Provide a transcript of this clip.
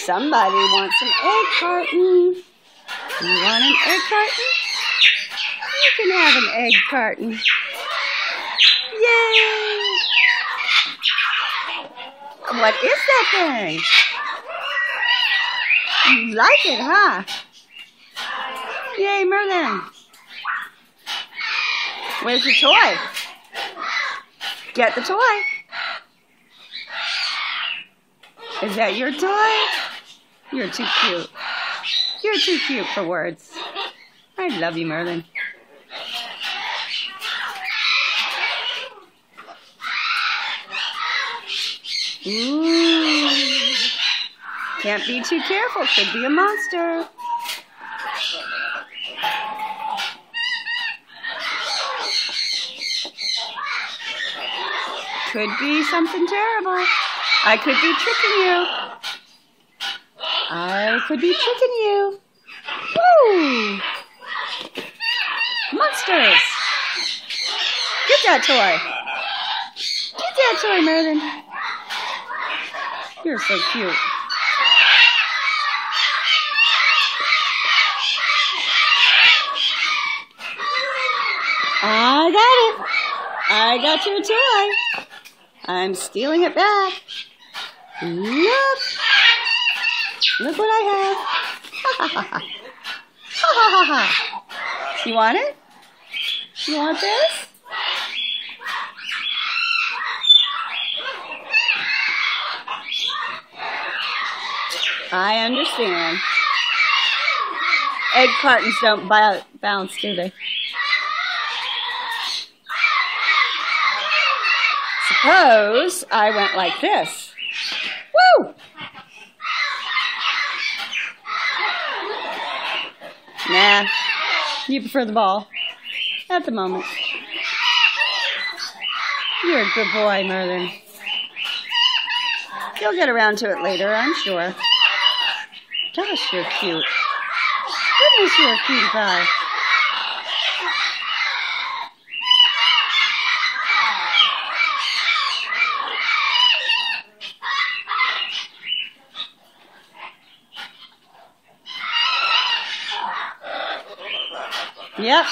Somebody wants an egg carton. You want an egg carton? You can have an egg carton. Yay! What is that thing? You like it, huh? Yay, Merlin. Where's your toy? Get the toy. Is that your toy? You're too cute. You're too cute for words. I love you, Merlin. Ooh. Can't be too careful. Could be a monster. Could be something terrible. I could be tricking you. I could be tricking you. Woo! Monsters! Get that toy. Get that toy, Merlin. You're so cute. I got it. I got your toy. I'm stealing it back. Look. Look what I have. Ha ha ha. Ha ha ha. You want it? You want this? I understand. Egg cartons don't bounce, do they? Suppose I went like this. Woo! Nah, you prefer the ball at the moment. You're a good boy, Merlin. You'll get around to it later, I'm sure. Gosh, you're cute. Goodness, you're a cutie pie. Yep.